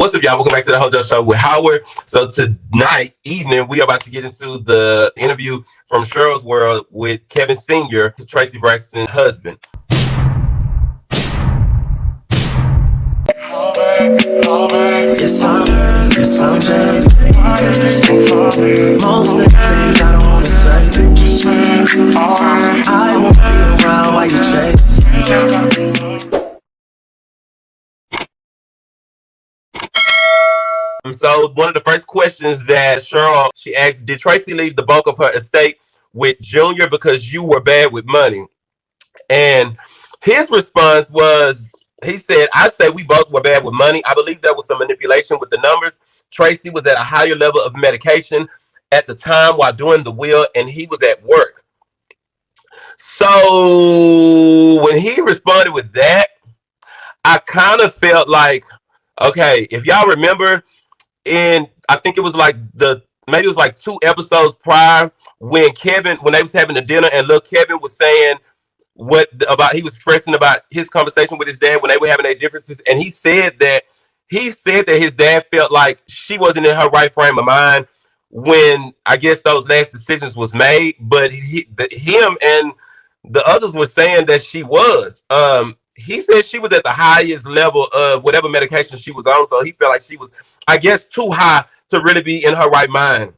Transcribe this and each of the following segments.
What's up, y'all? Welcome back to the Untold Show with Howard. So tonight evening, we are about to get into the interview from Sherell's World with Kevin Sr., Traci Braxton's husband. Yes, I'm jaded. Most of the things I don't wanna say. I won't be around while you chase. So one of the first questions that Sherell, she asked, did Traci leave the bulk of her estate with Junior because you were bad with money? And his response was, he said, I'd say we both were bad with money. I believe there was some manipulation with the numbers. Traci was at a higher level of medication at the time while doing the will, and he was at work. So when he responded with that, I kind of felt like, okay, if y'all remember, I think it was like maybe it was like 2 episodes prior when they was having the dinner and little Kevin was saying he was expressing about his conversation with his dad when they were having their differences, and he said that his dad felt like she wasn't in her right frame of mind when I guess those last decisions was made, but him and the others were saying that she was. He said she was at the highest level of whatever medication she was on, so he felt like she was, I guess, too high to really be in her right mind.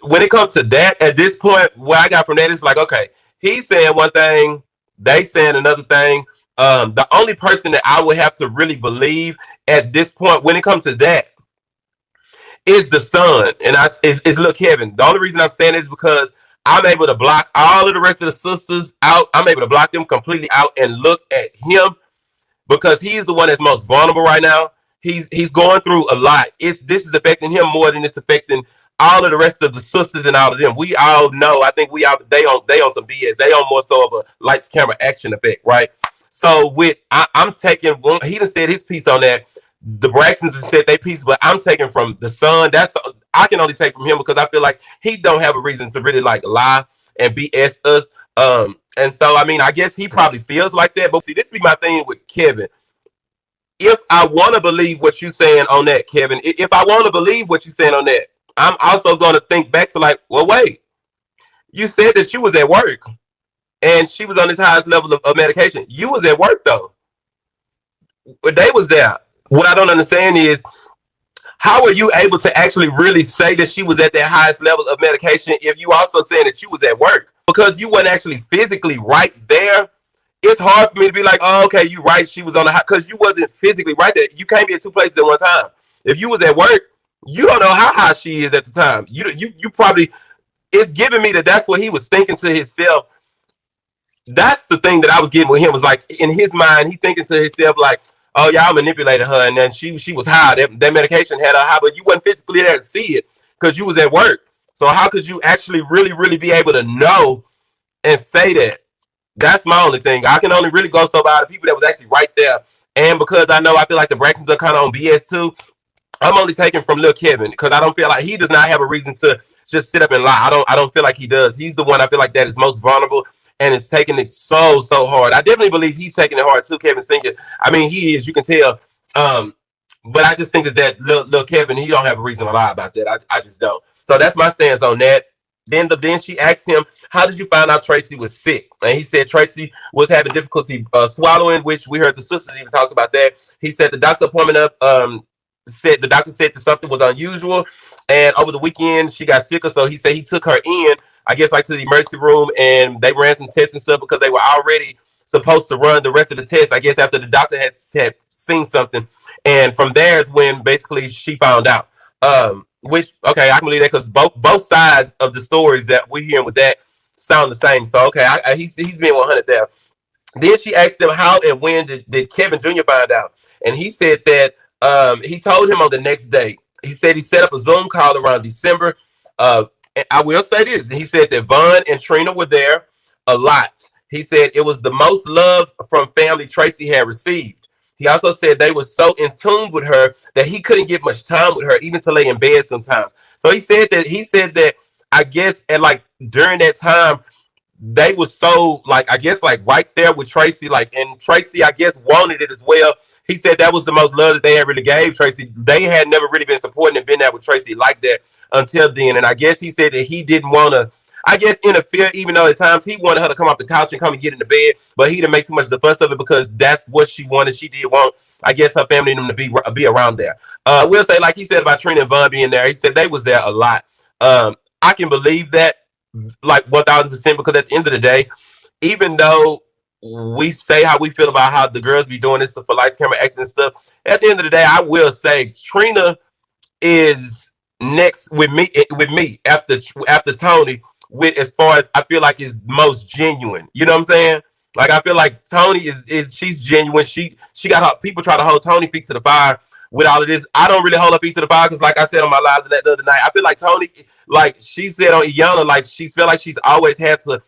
When it comes to that, at this point, what I got from that is like, okay, he's saying one thing, they saying another thing. The only person that I would have to really believe at this point when it comes to that is the son, and is little Kevin. The only reason I'm saying it is because I'm able to block all of the rest of the sisters out. I'm able to block them completely out and look at him because he's the one that's most vulnerable right now. He's going through a lot. This is affecting him more than it's affecting all of the rest of the sisters and all of them. We all know. I think they on some BS. They on more so of a lights, camera, action effect, right? So I'm taking one. He done said his piece on that. The Braxtons have said their piece, but I'm taking from the son. I can only take from him because I feel like he don't have a reason to really like lie and BS us. And so I mean, I guess he probably feels like that. But see, this be my thing with Kevin. If I want to believe what you're saying on that, Kevin, if I want to believe what you're saying on that, I'm also going to think back to like, well, wait, you said that you was at work and she was on this highest level of medication. You was at work though. But they was there. What I don't understand is, how are you able to actually really say that she was at that highest level of medication if you also saying that you was at work? Because you weren't actually physically right there. It's hard for me to be like, oh, okay, you right. She was on the high, because you wasn't physically right there. You can't be at 2 places at one time. If you was at work, you don't know how high she is at the time. You probably, it's giving me that's what he was thinking to himself. That's the thing that I was getting with him, was like, in his mind, he thinking to himself like, oh, y'all manipulated her, and then she was high. That medication had her high, but you wasn't physically there to see it because you was at work. So how could you actually really, really be able to know and say that? That's my only thing. I can only really go so by the people that was actually right there. And because I feel like the Braxtons are kind of on BS too, I'm only taking from Lil Kevin because I don't feel like he does not have a reason to just sit up and lie. I don't feel like he does. He's the one I feel like that is most vulnerable. And it's taking it so hard. I definitely believe he's taking it hard too, Kevin's thinking. I mean, he is, you can tell. But I just think that little Kevin, he don't have a reason to lie about that. I just don't. So that's my stance on that. Then she asked him, how did you find out Traci was sick? And he said Traci was having difficulty swallowing, which we heard the sisters even talk about that. He said the doctor appointment said that something was unusual. And over the weekend, she got sicker. So he said he took her in, I guess, like to the emergency room, and they ran some tests and stuff because they were already supposed to run the rest of the tests, I guess, after the doctor had seen something. And from there is when basically she found out. Which, okay, I can believe that because both sides of the stories that we're hearing with that sound the same. So, okay, he's being 100 there. Then she asked him how and when did Kevin Jr. find out? And he said that he told him on the next day. He said he set up a Zoom call around December. I will say this. He said that Vaughn and Trina were there a lot. He said it was the most love from family Traci had received. He also said they were so in tune with her that he couldn't get much time with her, even to lay in bed sometimes. So he said that I guess at like during that time, they were so like, I guess like right there with Traci, like, and Traci, I guess, wanted it as well. he said that was the most love that they had really gave Traci. They had never really been supporting and been there with Traci like that until then. And I guess he said that he didn't want to, I guess, interfere, even though at times he wanted her to come off the couch and come and get in the bed, but he didn't make too much of the fuss of it because that's what she wanted. She did want, I guess, her family and them to be around there. We'll say, like he said about Trina and Von being there, he said they was there a lot. I can believe that like 1000% because at the end of the day, even though we say how we feel about how the girls be doing this for lights, camera, action and stuff, at the end of the day, I will say Trina is next with me after Tony with as far as I feel like is most genuine. You know what I'm saying? Like I feel like Tony is she's genuine. She got her people try to hold Tony feet to the fire with all of this. I don't really hold her feet to the fire because like I said on my live the other night, I feel like Tony, like she said on Iyanla, like she felt like she's always had to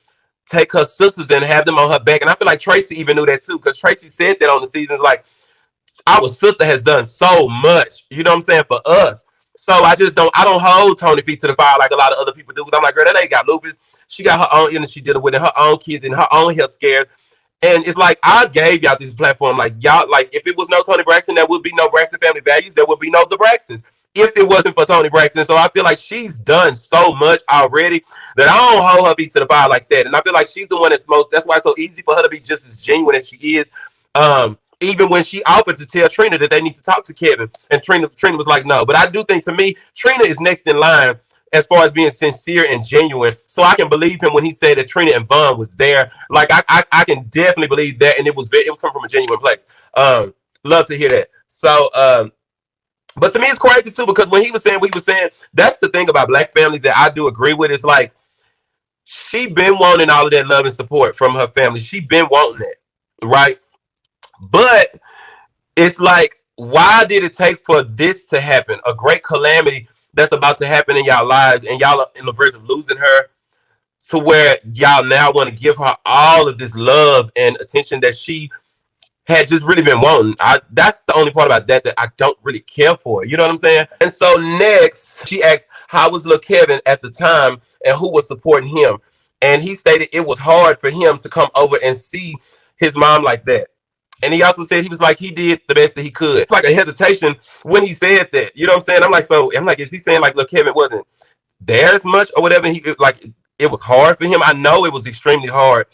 take her sisters and have them on her back. And I feel like Traci even knew that too, because Traci said that on the seasons, like our sister has done so much, you know what I'm saying, for us. So I don't hold Tony feet to the fire like a lot of other people do. Because I'm like, girl, that ain't got lupus. She got her own illness she dealing with, and her own kids and her own health scares. And it's like I gave y'all this platform. Like y'all, like if it was no Toni Braxton, there would be no Braxton Family Values. There would be no The Braxtons if it wasn't for Toni Braxton. So I feel like she's done so much already that I don't hold her feet to the fire like that. And I feel like she's the one that's why it's so easy for her to be just as genuine as she is. Even when she offered to tell Trina that they need to talk to Kevin, and Trina was like, no. But I do think, to me, Trina is next in line as far as being sincere and genuine. So I can believe him when he said that Trina and Von was there. Like I can definitely believe that, and it was coming from a genuine place. Love to hear that. So but to me it's crazy too, because when he was saying what he was saying, that's the thing about black families that I do agree with. It's like she been wanting all of that love and support from her family. She been wanting it, right? But it's like, why did it take for this to happen? A great calamity that's about to happen in y'all lives, and y'all are in the verge of losing her, to where y'all now want to give her all of this love and attention that she had just really been wanting. That's the only part about that I don't really care for. You know what I'm saying? And so next, she asked, how was Lil Kevin at the time and who was supporting him? And he stated it was hard for him to come over and see his mom like that. And he also said he was like, he did the best that he could. It's like a hesitation when he said that. You know what I'm saying? I'm like, is he saying like, look, Kevin wasn't there as much or whatever? And he like, it was hard for him. I know it was extremely hard,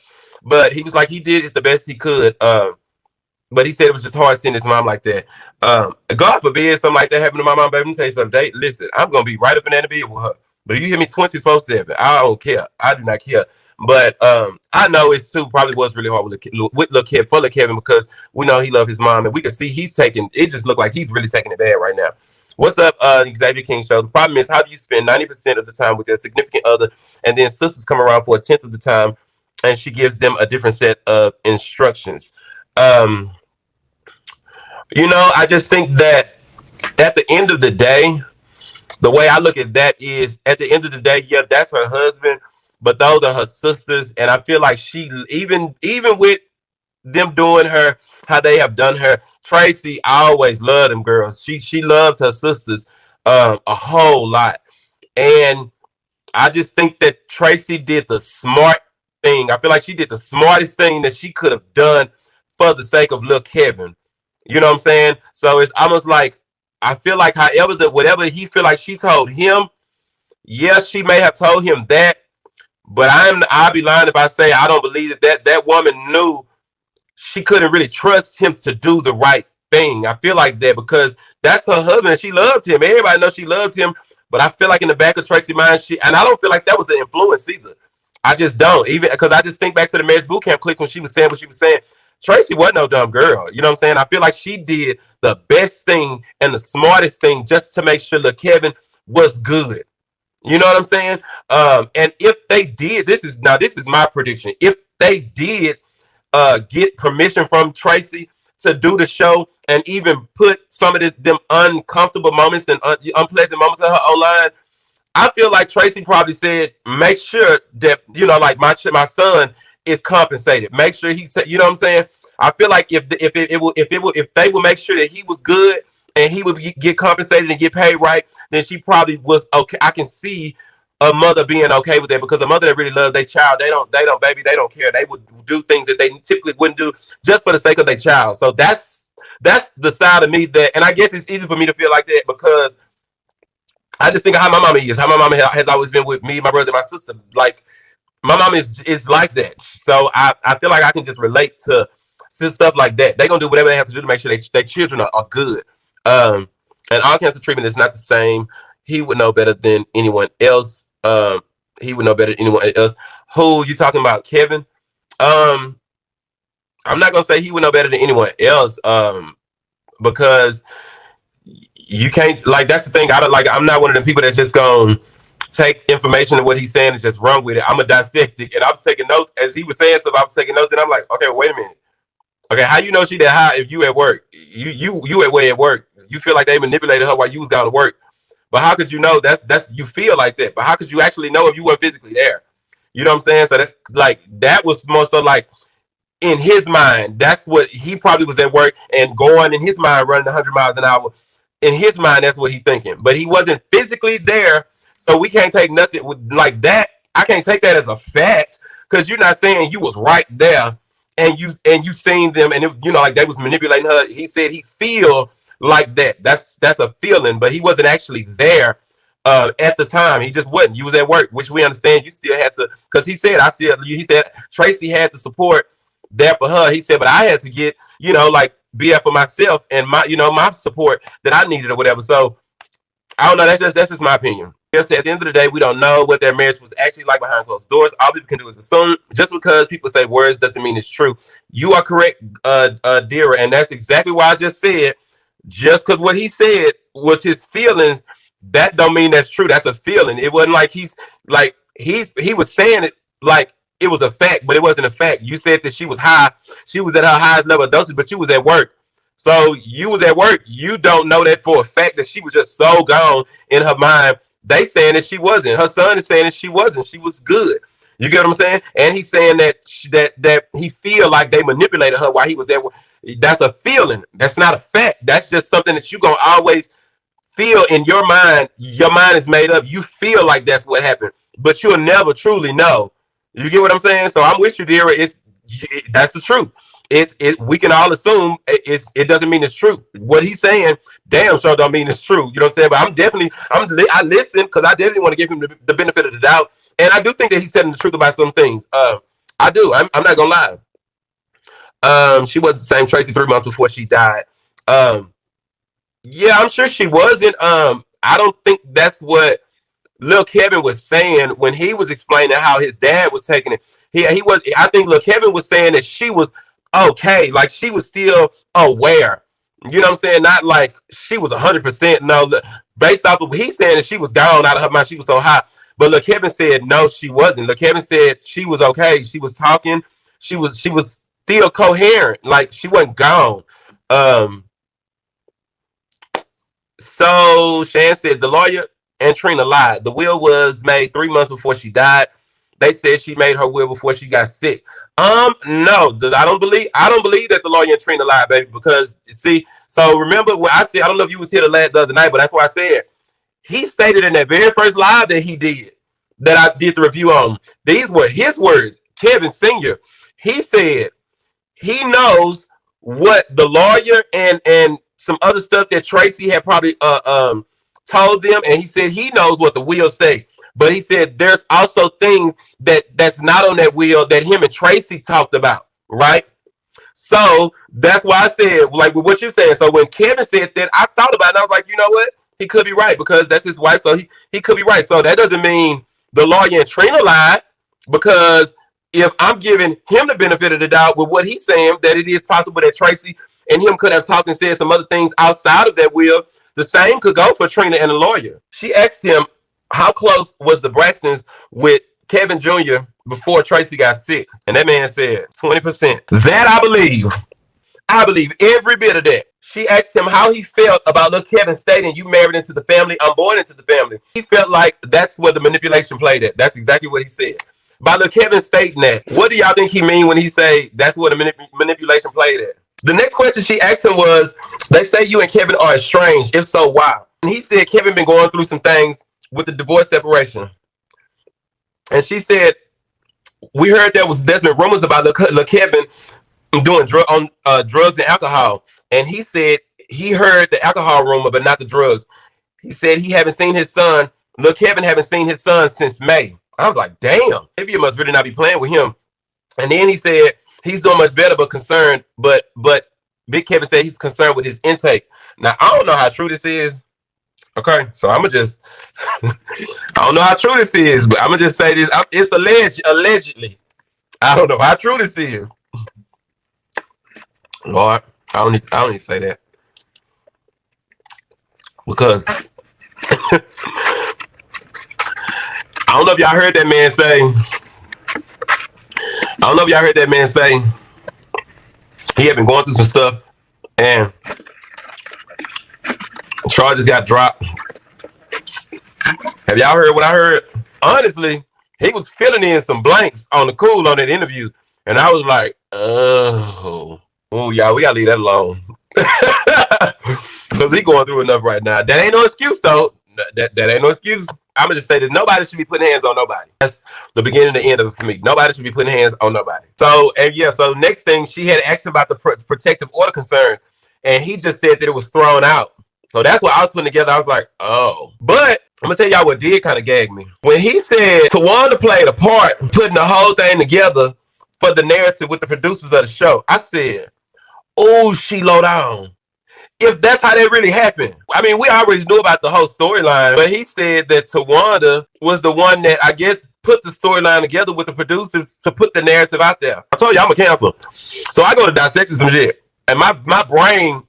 but he was like, he did it the best he could. But he said it was just hard seeing his mom like that. God forbid something like that happened to my mom, baby. Let me tell you something. Listen, I'm going to be right up in that bed with her. But if you hear me 24/7, I don't care. I do not care. But I know it's too probably was really hard with Lil Kevin, because we know he loved his mom, and we can see he's taking it. Just look like he's really taking it bad right now. What's up, Xavier King Show? The problem is, how do you spend 90% of the time with your significant other, and then sisters come around for 1/10 of the time, and she gives them a different set of instructions? You know, I just think that at the end of the day, the way I look at that is, at the end of the day, yeah, that's her husband, but those are her sisters. And I feel like she, even with them doing her how they have done her, Traci always loved them girls. She loves her sisters a whole lot. And I just think that Traci did the smart thing. I feel like she did the smartest thing that she could have done for the sake of Lil Kevin. You know what I'm saying? So it's almost like, I feel like whatever he feel like she told him, yes, she may have told him that, but I'll be lying if I say I don't believe that woman knew she couldn't really trust him to do the right thing. I feel like that because that's her husband and she loves him. Everybody knows she loves him, but I feel like in the back of Traci's mind, and I don't feel like that was an influence either. I just don't, even because I just think back to the marriage boot camp clips when she was saying what she was saying. Traci wasn't no dumb girl. You know what I'm saying? I feel like she did the best thing and the smartest thing just to make sure Lil Kevin was good. You know what I'm saying? And if they did, this is my prediction. If they did get permission from Traci to do the show and even put some of them uncomfortable moments and unpleasant moments of her online, I feel like Traci probably said, make sure that, you know, like my son is compensated. Make sure he said, you know what I'm saying? I feel like if they would make sure that he was good and he would get compensated and get paid right, then she probably was okay. I can see a mother being okay with that, because a mother that really loves their child, they don't care. They would do things that they typically wouldn't do just for the sake of their child. So that's that's the side of me that, and I guess it's easy for me to feel like that because I just think of how my mama is. How my mama has always been with me, my brother, and my sister. Like my mom is like that. So I feel like I can just relate to stuff like that. They're gonna do whatever they have to do to make sure their children are good. And all cancer treatment is not the same. He would know better than anyone else. He would know better than anyone else. Who you talking about, Kevin? I'm not gonna say he would know better than anyone else. Because you can't, like, that's the thing. I'm not one of the people that's just gonna take information of what he's saying and just run with it. I'm a dissectic, and I'm taking notes as he was saying stuff. I was taking notes, and I'm like, okay, wait a minute. Okay, how you know she that high if you at work? You at work. You feel like they manipulated her while you was going to work. But how could you know? That's you feel like that. But how could you actually know if you weren't physically there? You know what I'm saying? So that's like, that was more so like in his mind. That's what he probably was at work and going in his mind running 100 miles an hour. In his mind, that's what he's thinking. But he wasn't physically there. So we can't take nothing like that. I can't take that as a fact because you're not saying you was right there and you seen them and it, like they was manipulating her. He said he feel like that. That's a feeling, but he wasn't actually there at the time. He just wasn't. You was at work, which we understand. You still had to, because he said Traci had to support that for her. He said, but I had to get like be there for myself and my my support that I needed or whatever. So I don't know. That's just my opinion. At the end of the day, we don't know what their marriage was actually like behind closed doors. All people can do is assume. Just because people say words doesn't mean it's true. You are correct, Dira, and that's exactly why I just said. Just because what he said was his feelings, that don't mean that's true. That's a feeling. It wasn't like he was saying it like it was a fact, but it wasn't a fact. You said that she was high. She was at her highest level of dosage, but you was at work. So you was at work. You don't know that for a fact that she was just so gone in her mind. They saying that she wasn't. Her son is saying that she wasn't. She was good. You get what I'm saying? And he's saying that that he feel like they manipulated her while he was there. That's a feeling. That's not a fact. That's just something that you're going to always feel in your mind. Your mind is made up. You feel like that's what happened, but you'll never truly know. You get what I'm saying? So I'm with you, Dira. That's the truth. We can all assume it doesn't mean it's true. What he's saying, damn sure don't mean it's true. You know what I'm saying? But I listen because I definitely want to give him the benefit of the doubt. And I do think that he's telling the truth about some things. I do. I'm not gonna lie. She was the same Traci 3 months before she died. Yeah, I'm sure she wasn't. I don't think that's what Lil Kevin was saying when he was explaining how his dad was taking it. He was. I think Lil Kevin was saying that she was okay, like she was still aware. You know what I'm saying? Not like she was 100%. No, based off of what he's saying, that she was gone out of her mind. She was so high. But look, Kevin said no, she wasn't. Look, Kevin said she was okay. She was talking. She was still coherent. Like she wasn't gone. So Shan said the lawyer and Trina lied. The will was made 3 months before she died. They said she made her will before she got sick. No, I don't believe that the lawyer and Trina lied, baby. Because see, so remember what I said. I don't know if you was here the other night, but that's why I said he stated in that very first live that he did, that I did the review on. These were his words, Kevin Sr. He said he knows what the lawyer and some other stuff that Traci had probably told them, and he said he knows what the will say. But he said there's also things that's not on that will that him and Traci talked about, right? So that's why I said, like with what you're saying. So when Kevin said that, I thought about it and I was like, you know what? He could be right because that's his wife. So he could be right. So that doesn't mean the lawyer and Trina lied, because if I'm giving him the benefit of the doubt with what he's saying, that it is possible that Traci and him could have talked and said some other things outside of that will, the same could go for Trina and the lawyer. She asked him, how close was the Braxtons with Kevin Jr. before Traci got sick? And that man said 20%. That I believe every bit of that. She asked him how he felt about little Kevin stating, you married into the family, I'm born into the family. He felt like that's where the manipulation played at. That's exactly what he said. By little Kevin stating that, what do y'all think he mean when he say that's where the manipulation played at? The next question she asked him was, they say you and Kevin are estranged. If so, why? And he said Kevin been going through some things with the divorce separation. And she said, we heard there's been rumors about little Kevin doing drugs and alcohol. and he said he heard the alcohol rumor, but not the drugs. He said he haven't seen his son. Look, Kevin haven't seen his son since May. I was like, damn, maybe you must really not be playing with him. And then he said he's doing much better, but concerned. But Big Kevin said he's concerned with his intake. Now, I don't know how true this is. Okay, so I'm going to just, I don't know how true this is, but I'm going to just say this. It's allegedly. I don't know how true this is. Lord, I don't need to say that. Because I don't know if y'all heard that man say, he had been going through some stuff and charges got dropped. Have y'all heard what I heard? Honestly, he was filling in some blanks on the cool on that interview. And I was like, oh, y'all, we gotta leave that alone. Because he going through enough right now. That ain't no excuse, though. That ain't no excuse. I'm going to just say this. Nobody should be putting hands on nobody. That's the beginning and the end of it for me. Nobody should be putting hands on nobody. So next thing, she had asked about the protective order concern, and he just said that it was thrown out. So that's what I was putting together. I was like, oh. But I'm going to tell y'all what did kind of gag me. When he said Towanda played a part putting the whole thing together for the narrative with the producers of the show, I said, oh, she low down. If that's how that really happened. I mean, we always knew about the whole storyline, but he said that Towanda was the one that, I guess, put the storyline together with the producers to put the narrative out there. I told you I'm a counselor. So I go to dissecting some shit. And my brain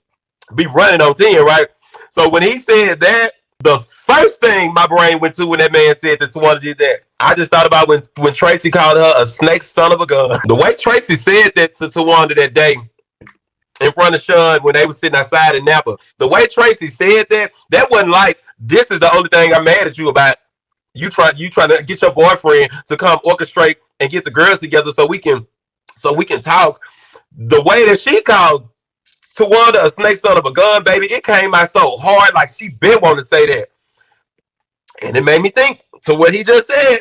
be running on 10, right? So when he said that, the first thing my brain went to when that man said that Towanda did that, I just thought about when Traci called her a snake son of a gun. The way Traci said that to Towanda that day, in front of Sean when they were sitting outside in Napa. The way Traci said that wasn't like, this is the only thing I'm mad at you about. You trying to get your boyfriend to come orchestrate and get the girls together so we can talk. The way that she called Towanda a snake son of a gun, baby, it came out so hard, like she been wanting to say that. And it made me think to what he just said.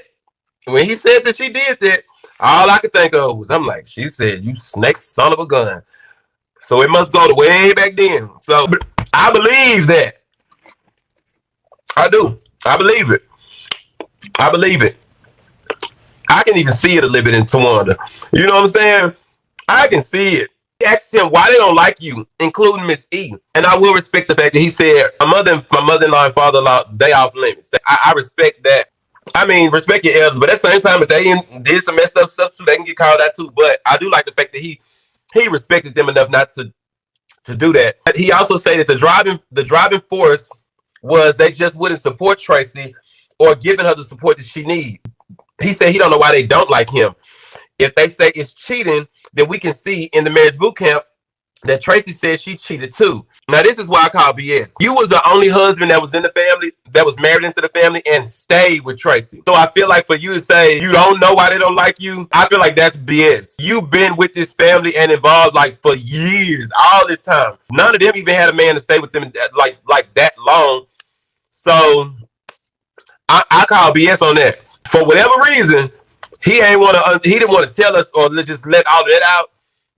When he said that she did that, all I could think of was, I'm like, she said, you snake son of a gun. So it must go to way back then. So I believe that. I do. I believe it. I believe it. I can even see it a little bit in Towanda. You know what I'm saying? I can see it. He asked him why they don't like you, including Miss E. And I will respect the fact that he said, my mother-in-law and father-in-law, they off limits. I respect that. I mean, respect your elders, but at the same time, if they did some messed up stuff too, they can get called out too. But I do like the fact that he respected them enough not to do that. But he also stated the driving force was they just wouldn't support Traci or giving her the support that she needs. He said he don't know why they don't like him. If they say it's cheating, then we can see in the marriage boot camp that Traci said she cheated too. Now, this is why I call BS. You was the only husband that was in the family, that was married into the family and stayed with Traci. So I feel like for you to say you don't know why they don't like you, I feel like that's BS. You've been with this family and involved like for years, all this time. None of them even had a man to stay with them like that long. So I call BS on that. For whatever reason, he didn't want to tell us or just let all of that out.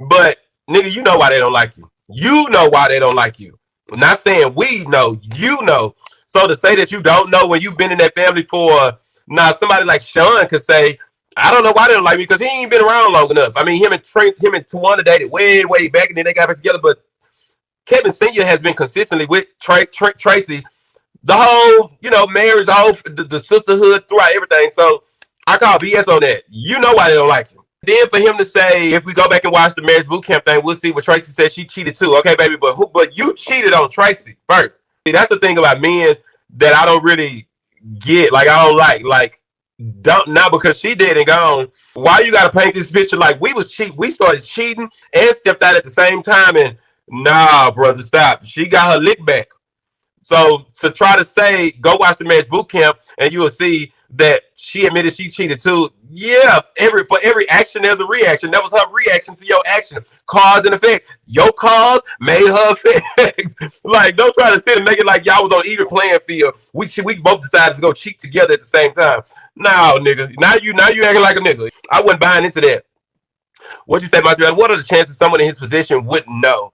But nigga, you know why they don't like you. You know why they don't like you. I'm not saying we know, you know. So to say that you don't know when you've been in that family for, somebody like Sean could say, I don't know why they don't like me because he ain't been around long enough. I mean, him and Towanda dated way, way back and then they got back together. But Kevin Sr. has been consistently with Traci the whole, marriage, the sisterhood throughout everything. So I call BS on that. You know why they don't like you. Then for him to say, if we go back and watch the marriage boot camp thing, we'll see what Traci said she cheated too. Okay, baby, but you cheated on Traci first. See, that's the thing about men that I don't really get. Like, I don't like, not because she did and gone. Why you gotta paint this picture like we started cheating and stepped out at the same time? And nah, brother, stop. She got her lick back. So to try to say, go watch the marriage boot camp and you will see that she admitted she cheated too. Yeah, for every action, there's a reaction. That was her reaction to your action. Cause and effect. Your cause made her effect. Like, don't try to sit and make it like y'all was on even playing field. We both decided to go cheat together at the same time. No, nigga. Now you acting like a nigga. I wasn't buying into that. What you say, Monty? What are the chances someone in his position wouldn't know?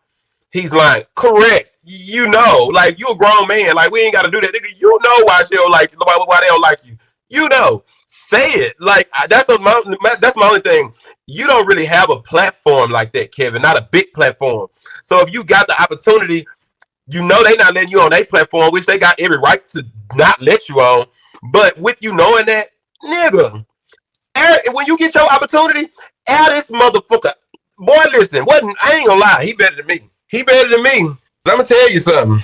He's lying. Correct. You know, like, you a grown man. Like, we ain't got to do that. Nigga, you know why she don't like you, why they don't like you. You know. Say it. Like, that's my only thing. You don't really have a platform like that, Kevin. Not a big platform. So if you got the opportunity, you know they not letting you on their platform, which they got every right to not let you on. But with you knowing that, nigga, when you get your opportunity, air this motherfucker. Boy, listen, I ain't gonna lie, he better than me. He better than me. I'm gonna tell you something.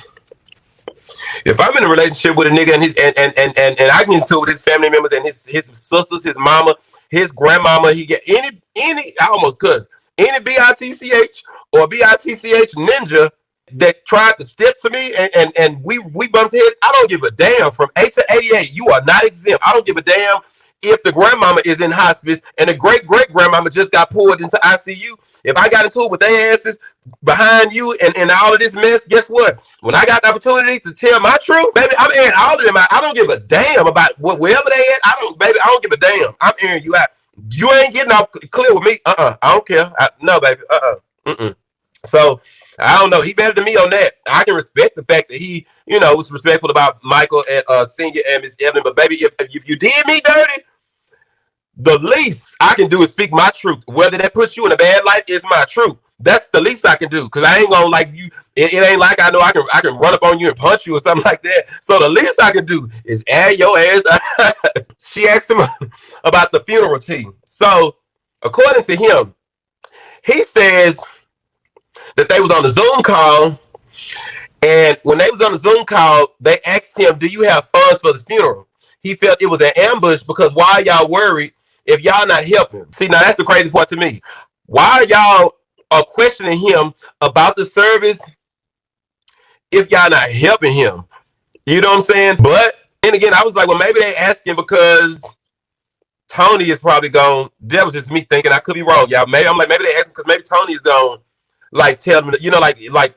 If I'm in a relationship with a nigga and I get into it with his family members and his sisters, his mama, his grandmama, he get any I almost cuss, any BITCH or BITCH ninja that tried to step to me and we bumped heads, I don't give a damn. From 8 to 88, you are not exempt. I don't give a damn if the grandmama is in hospice and the great-great-grandmama just got pulled into ICU. If I got into it with their asses behind you and all of this mess, guess what? When I got the opportunity to tell my truth, baby, I'm airing all of them out. I don't give a damn about wherever they at. I don't give a damn. I'm airing you out. You ain't getting off clear with me. I don't care. No, baby. So, I don't know. He better than me on that. I can respect the fact that he, was respectful about Michael and Senior and Miss Evelyn. But, baby, if you did me dirty, the least I can do is speak my truth. Whether that puts you in a bad light is my truth. That's the least I can do, because I ain't gonna like you. It ain't like I know I can run up on you and punch you or something like that. So the least I can do is add your ass. She asked him about the funeral team. So according to him, he says that they was on the Zoom call, and when they was on the Zoom call, they asked him, "Do you have funds for the funeral?" He felt it was an ambush because why y'all worried if y'all not helping? See, now that's the crazy part to me. Why y'all are questioning him about the service if y'all not helping him? You know what I'm saying? But then again, I was like, well, maybe they asking because Tony is probably gone. That was just me thinking. I could be wrong, y'all. Maybe they asking because maybe Tony is gone. Like, tell them, like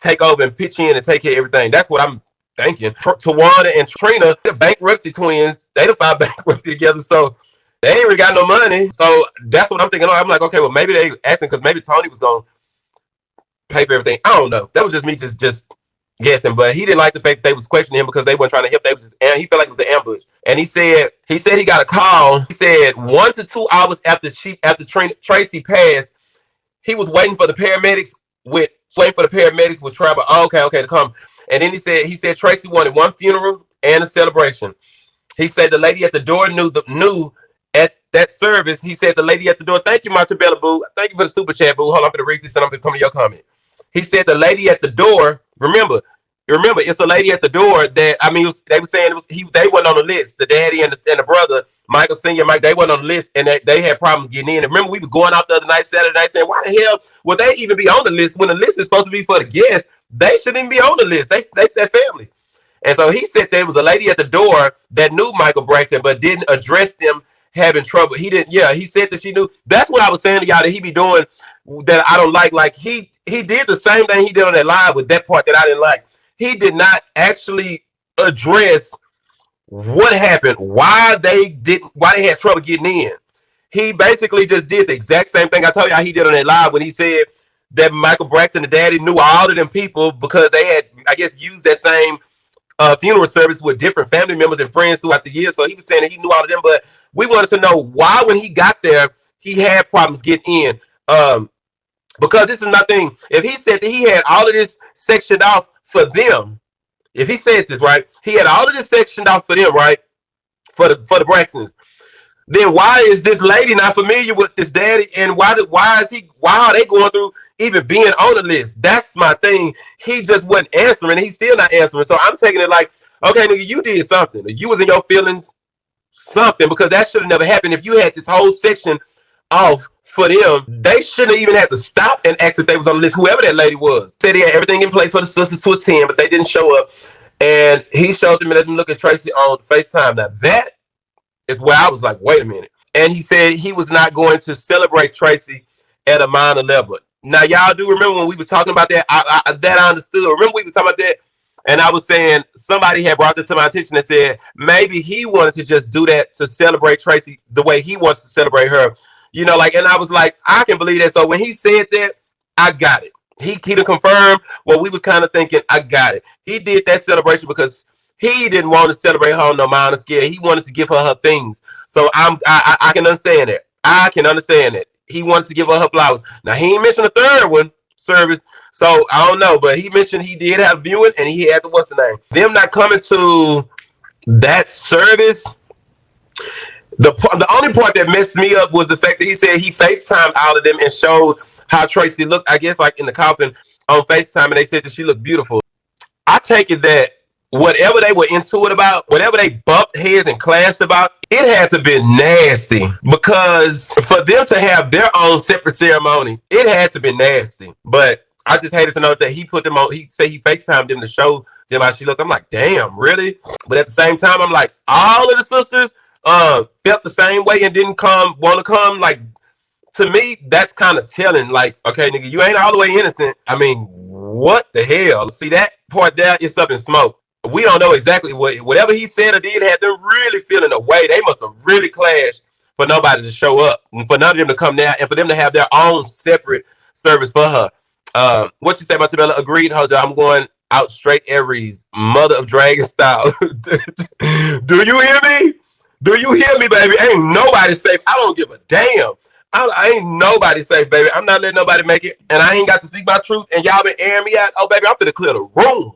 take over and pitch in and take care of everything. That's what I'm thinking. Towanda and Trina, the bankruptcy twins, they done filed bankruptcy together, so they ain't really got no money. So that's what I'm thinking. I'm like, okay, well, maybe they asking because maybe Tony was going to pay for everything. I don't know. That was just me just guessing. But he didn't like the fact that they was questioning him because they weren't trying to help. They was just, and he felt like it was an ambush. And he said he got a call. He said 1 to 2 hours after Traci passed, he was waiting for the paramedics with travel. Oh, okay, to come. And then he said Traci wanted one funeral and a celebration. He said the lady at the door knew at that service. He said the lady at the door, thank you, Montebello Boo. Thank you for the super chat, Boo. Hold on, I'm going to read this and I'm going to come to your comment. He said the lady at the door, remember, it's a lady at the door that, they were saying they weren't on the list. The daddy and the brother, Michael Senior, Mike, they weren't on the list, and they had problems getting in. And remember, we was going out the other night, Saturday night, saying, why the hell would they even be on the list when the list is supposed to be for the guests? They shouldn't even be on the list. They that family. And so he said there was a lady at the door that knew Michael Braxton, but didn't address them having trouble. He didn't. Yeah, he said that she knew. That's what I was saying to y'all that he be doing that I don't like. Like he did the same thing he did on that live with that part that I didn't like. He did not actually address what happened, why they had trouble getting in. He basically just did the exact same thing I told y'all he did on that live when he said that Michael Braxton, the daddy, knew all of them people because they had, I guess, used that same funeral service with different family members and friends throughout the year. So he was saying that he knew all of them, but we wanted to know why when he got there, he had problems getting in. Because this is nothing. If he said that he had all of this sectioned off for them, if he said this, right, he had all of this sectioned off for them, right, for the Braxtons, then why is this lady not familiar with this daddy, and why are they going through even being on the list? That's my thing. He just wasn't answering. He's still not answering. So I'm taking it like, okay, nigga, you did something. You was in your feelings, something, because that should have never happened. If you had this whole section off for them, they shouldn't have even had to stop and ask if they was on the list, whoever that lady was. Said he had everything in place for the sisters to attend, but they didn't show up. And he showed them and let them look at Traci on FaceTime. Now that is where I was like, wait a minute. And he said he was not going to celebrate Traci at a minor level. Now, y'all do remember when we was talking about that? I understood. Remember we was talking about that? And I was saying, somebody had brought that to my attention and said, maybe he wanted to just do that to celebrate Traci the way he wants to celebrate her. And I was like, I can believe that. So when he said that, I got it. He done confirmed what we was kind of thinking. I got it. He did that celebration because he didn't want to celebrate her on no minor scale. He wanted to give her things. So I can understand it. I can understand it. He wanted to give her flowers. Now he ain't mentioned the third one service, so I don't know. But he mentioned he did have viewing and he had the what's the name. Them not coming to that service. The only part that messed me up was the fact that he said he FaceTimed all of them and showed how Traci looked, I guess, like in the coffin on FaceTime, and they said that she looked beautiful. I take it that whatever they were into it about, whatever they bumped heads and clashed about, it had to be nasty. Because for them to have their own separate ceremony, it had to be nasty. But I just hated to know that he put them on, he said he FaceTimed them to show them how she looked. I'm like, damn, really? But at the same time, I'm like, all of the sisters felt the same way and didn't want to come. Like, to me, that's kind of telling. Like, okay, nigga, you ain't all the way innocent. I mean, what the hell? See, that part there is up in smoke. We don't know exactly whatever he said or did had them really feeling a way. They must have really clashed for nobody to show up, and for none of them to come there, and for them to have their own separate service for her. What you say about Tabella? Agreed, Hoja. I'm going out straight Aries, mother of dragon style. Do you hear me? Do you hear me, baby? Ain't nobody safe. I don't give a damn. I ain't nobody safe, baby. I'm not letting nobody make it, and I ain't got to speak my truth, and y'all been airing me out. Oh, baby, I'm finna clear the room.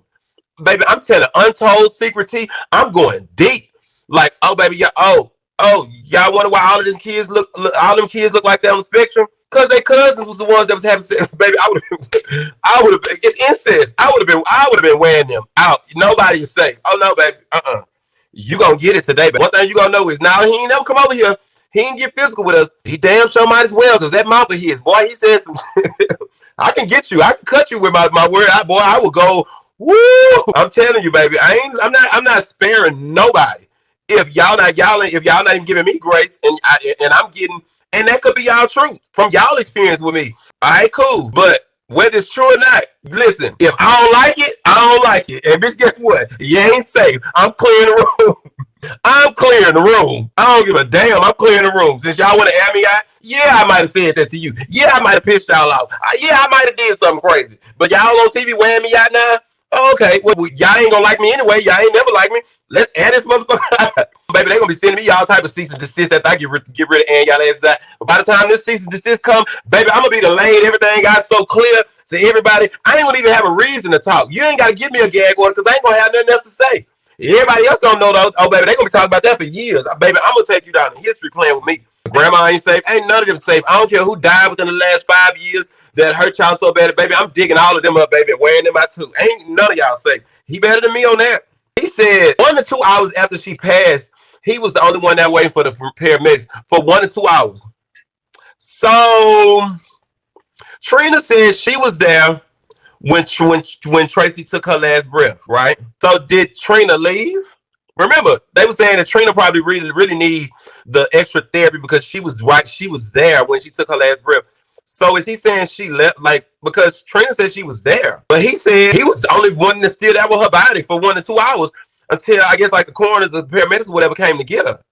Baby, I'm telling untold secret tea. I'm going deep. Like, oh, baby, y'all wonder why all them kids look like they on the spectrum? Because their cousins was the ones that was having sex. Baby, I would have been, it's incest. I would have been wearing them out. Nobody is safe. Oh, no, baby. You gonna get it today, but one thing you gonna know is now he ain't never come over here. He ain't get physical with us. He damn sure might as well, because that mouth of his, boy, he said some I can get you. I can cut you with my word. I will go, woo. I'm telling you, baby. I'm not sparing nobody. If y'all not even giving me grace, and I'm getting, and that could be y'all truth from y'all experience with me. All right, cool. But whether it's true or not, listen, if I don't like it, I don't like it. And bitch, guess what? You ain't safe. I'm clearing the room. I'm clearing the room. I don't give a damn. I'm clearing the room. Since y'all want to air me out, yeah, I might have said that to you. Yeah, I might have pissed y'all out. Yeah, I might have did something crazy. But y'all on TV wearing me out now? Okay, well, y'all ain't gonna like me anyway. Y'all ain't never like me. Let's add this motherfucker. Baby, they gonna be sending me all type of cease and desist after I get rid of and y'all asses out. But by the time this cease and desist come, baby, I'm gonna be the lane. Everything got so clear to everybody. I ain't gonna even have a reason to talk. You ain't gotta give me a gag order because I ain't gonna have nothing else to say. Everybody else gonna know those. Oh, baby, they gonna be talking about that for years. Baby, I'm gonna take you down in history playing with me. Grandma ain't safe. Ain't none of them safe. I don't care who died within the last 5 years that hurt y'all so bad. Baby, I'm digging all of them up, baby, wearing them out too. Ain't none of y'all safe. He better than me on that. He said 1 to 2 hours after she passed, he was the only one that waiting for the paramedics for 1 to 2 hours. So Trina said she was there when Traci took her last breath, right? So did Trina leave? Remember, they were saying that Trina probably really needs the extra therapy because she was there when she took her last breath. So is he saying she left, like, because Trina said she was there, but he said he was the only one that still there with her body for 1 to 2 hours until I guess like the coroners, the paramedics, or whatever came to get her.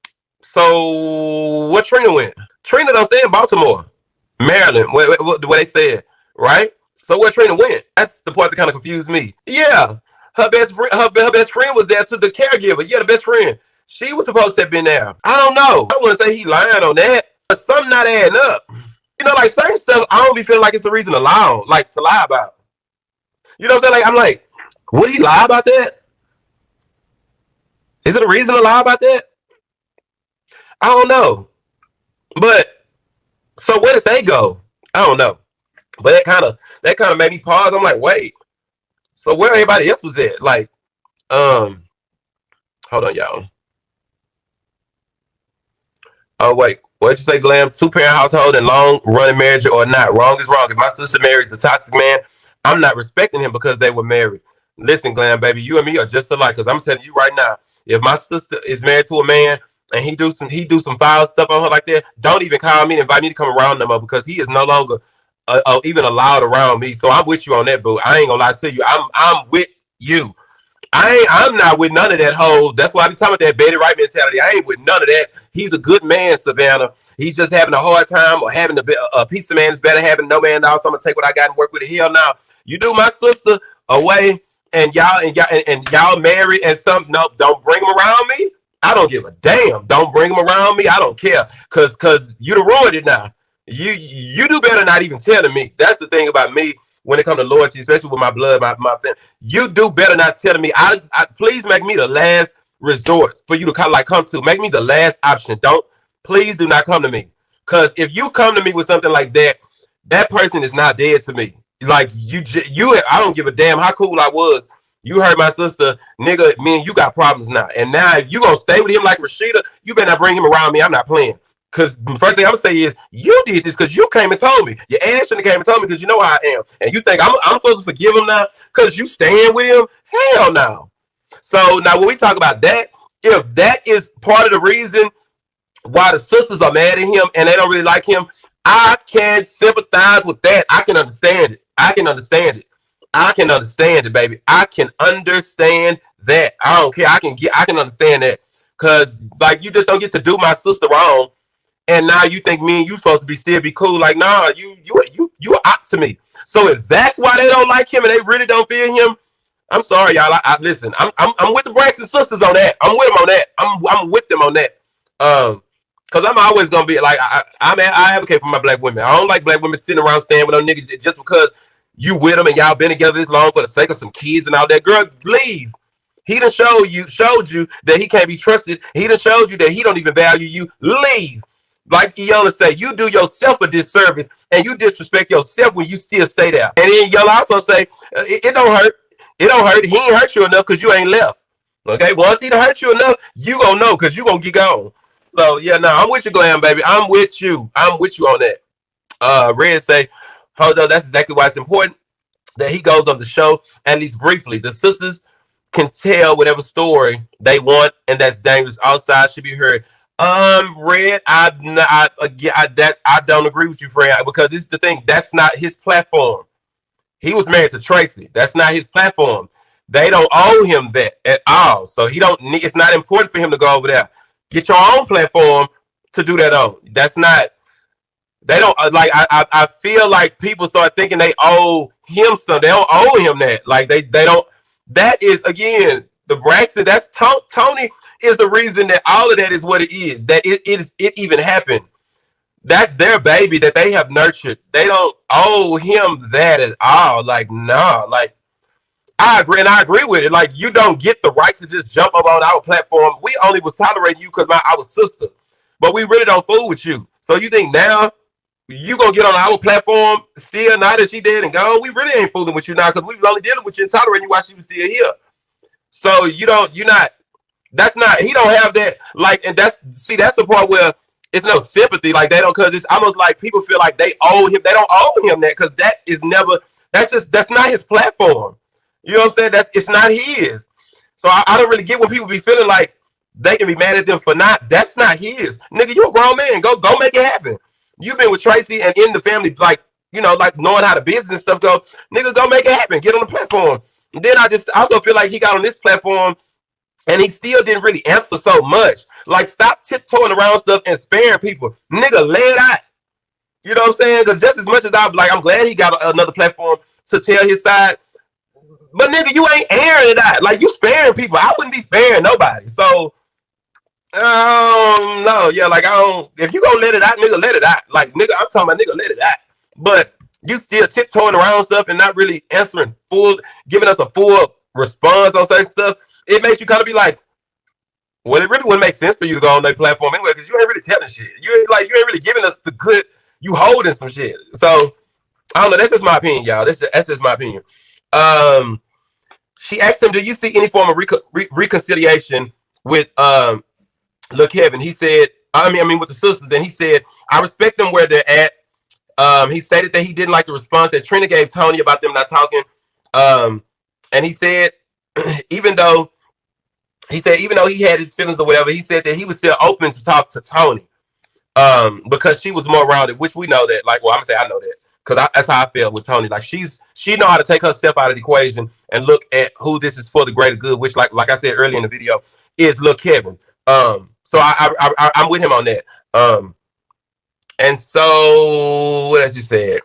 So what Trina went? Trina don't stay in Baltimore, Maryland, what they said, right? So where Trina went? That's the part that kind of confused me. Yeah, her best friend was there to the caregiver. Yeah, the best friend. She was supposed to have been there. I don't know. I wouldn't say he lying on that, but something not adding up. You know, like certain stuff, I don't be feeling like it's a reason to lie about. You know what I'm saying? Like, I'm like, would he lie about that? Is it a reason to lie about that? I don't know. But so where did they go? I don't know. But that kind of made me pause. I'm like, wait. So where everybody else was at? Like, hold on, y'all. Oh wait. What'd you say, Glam? 2-parent household and long running marriage or not? Wrong is wrong. If my sister marries a toxic man, I'm not respecting him because they were married. Listen, Glam, baby, you and me are just alike. Because I'm telling you right now, if my sister is married to a man and he do some foul stuff on her like that, don't even call me and invite me to come around no more because he is no longer even allowed around me. So I'm with you on that, boo. I ain't gonna lie to you. I'm with you. I'm not with none of that whole. That's why I be talking about that Betty Wright mentality. I ain't with none of that. He's a good man, Savannah. he's just having a hard time, or having a piece of man is better having no man down. So I'm gonna take what I got and work with it. Hell now, you do my sister away, and y'all married and some. No, don't bring him around me. I don't give a damn. Don't bring him around me. I don't care, cause you done ruined it now. You do better not even telling me. That's the thing about me when it comes to loyalty, especially with my blood, my family. You do better not telling me. I please make me the last resort for you to come to. Make me the last option. Please do not come to me. Cause if you come to me with something like that, that person is not dead to me. Like I don't give a damn how cool I was. You hurt my sister, nigga. Me and you got problems now. And now if you gonna stay with him like Rashida, you better not bring him around me. I'm not playing. Cause the first thing I'm gonna say is you did this because you came and told me. Your ass shouldn't have came and told me because you know how I am. And you think I'm supposed to forgive him now because you staying with him? Hell no. So now when we talk about that, if that is part of the reason why the sisters are mad at him and they don't really like him, I can sympathize with that. I can understand it. I can understand it. I can understand it, baby. I can understand that. I don't care. I can understand that. Cause like you just don't get to do my sister wrong. And now you think me and you supposed to still be cool. Like, nah, you are out to me. So if that's why they don't like him and they really don't feel him, I'm sorry, y'all. I listen. I'm with the Braxton sisters on that. I'm with them on that. I'm with them on that. Cause I'm always gonna be like I advocate for my black women. I don't like black women sitting around staying with no niggas just because you with them and y'all been together this long for the sake of some kids and all that. Girl, leave. He done showed you that he can't be trusted. He done showed you that he don't even value you. Leave. Like Iona say, you do yourself a disservice and you disrespect yourself when you still stay there. And then Iona also say, it don't hurt. It don't hurt. He ain't hurt you enough because you ain't left. Okay, once he done hurt you enough, you gonna know because you gonna get gone. So yeah, no, I'm with you, Glam, baby. I'm with you. I'm with you on that. Red say, hold on, that's exactly why it's important that he goes on the show, at least briefly. The sisters can tell whatever story they want, and that's dangerous. Outside should be heard. Red, I don't agree with you, Frenn, because it's the thing. That's not his platform. He was married to Traci. That's not his platform. They don't owe him that at all. So he don't. It's not important for him to go over there. Get your own platform to do that on. That's not. They don't like. I feel like people start thinking they owe him something. They don't owe him that. Like they don't. That is again the Braxton. That's Tony is the reason that all of that is what it is. That it even happened. That's their baby that they have nurtured. They don't owe him that at all. Like nah. Like I agree, and I agree with it. Like you don't get the right to just jump up on our platform. We only was tolerating you because our sister, but we really don't fool with you. So you think now you gonna get on our platform still now that she dead and gone? We really ain't fooling with you now because we was only dealing with you and tolerating you while she was still here. So you're not. That's not. He don't have that. Like, and that's the part where it's no sympathy. Like they don't, because it's almost like people feel like they owe him. They don't owe him that because that is never. That's not his platform. You know what I'm saying? It's not his. So I don't really get when people be feeling like they can be mad at them for not. That's not his. Nigga, you a grown man. Go make it happen. You've been with Traci and in the family, like, you know, like knowing how the business stuff go. Nigga, go make it happen. Get on the platform. And then I just also feel like he got on this platform and he still didn't really answer so much. Like, stop tiptoeing around stuff and sparing people. Nigga, lay it out. You know what I'm saying? Because just as much as I'm glad he got another platform to tell his side. But nigga, you ain't airing it out. Like, you sparing people. I wouldn't be sparing nobody. So, no, yeah, like, I don't. If you gonna let it out, nigga, let it out. Like, nigga, I'm talking about nigga, let it out. But you still tiptoeing around stuff and not really answering giving us a full response on certain stuff. It makes you kind of be like, well, it really wouldn't make sense for you to go on that platform anyway, because you ain't really telling shit. You ain't really giving us the good. You holding some shit. So I don't know. That's just my opinion, y'all. That's just my opinion. She asked him, "Do you see any form of reconciliation with Lil Kevin?" He said, "I mean, with the sisters," and he said, "I respect them where they're at." He stated that he didn't like the response that Trina gave Tony about them not talking. And he said, even though he had his feelings or whatever, he said that he was still open to talk to Tony because she was more rounded, which we know that. Like, well, I'm gonna say I know that because that's how I feel with Tony. Like, she know how to take herself out of the equation and look at who this is for the greater good, which, like I said earlier in the video, is Lil Kevin. So I'm with him on that. And so, what else he said?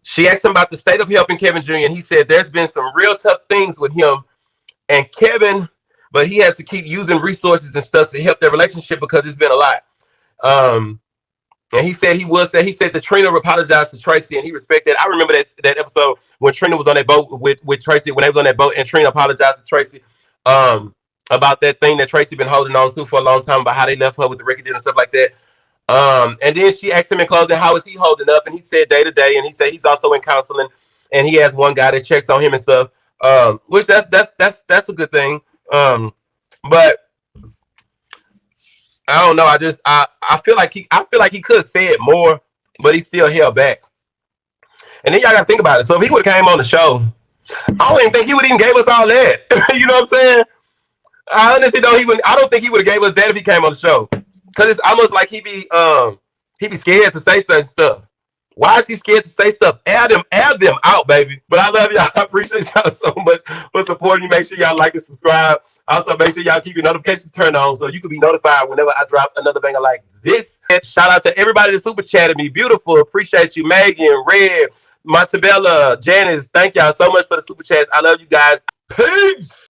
She asked him about the state of helping Kevin Jr. And he said there's been some real tough things with him and Kevin, but he has to keep using resources and stuff to help their relationship because it's been a lot. And he said he said that Trina apologized to Traci and he respected. I remember that episode when Trina was on that boat with Traci, when they was on that boat and Trina apologized to Traci about that thing that Traci been holding on to for a long time, about how they left her with the record deal and stuff like that. And then she asked him in closing, how is he holding up? And he said day to day, and he said he's also in counseling and he has one guy that checks on him and stuff. Which that's a good thing. But I don't know. I feel like he could have said more, but he still held back. And then y'all gotta think about it. So if he would have came on the show, I don't even think he would even gave us all that. You know what I'm saying? I honestly don't. I don't think he would have gave us that if he came on the show, because it's almost like he be scared to say certain stuff. Why is he scared to say stuff? Add them out, baby. But I love y'all. I appreciate y'all so much for supporting me. Make sure y'all like and subscribe. Also, make sure y'all keep your notifications turned on so you can be notified whenever I drop another banger like this. And shout out to everybody that super chatted me. Beautiful. Appreciate you, Megan, Red, Montabella, Janice. Thank y'all so much for the super chats. I love you guys. Peace.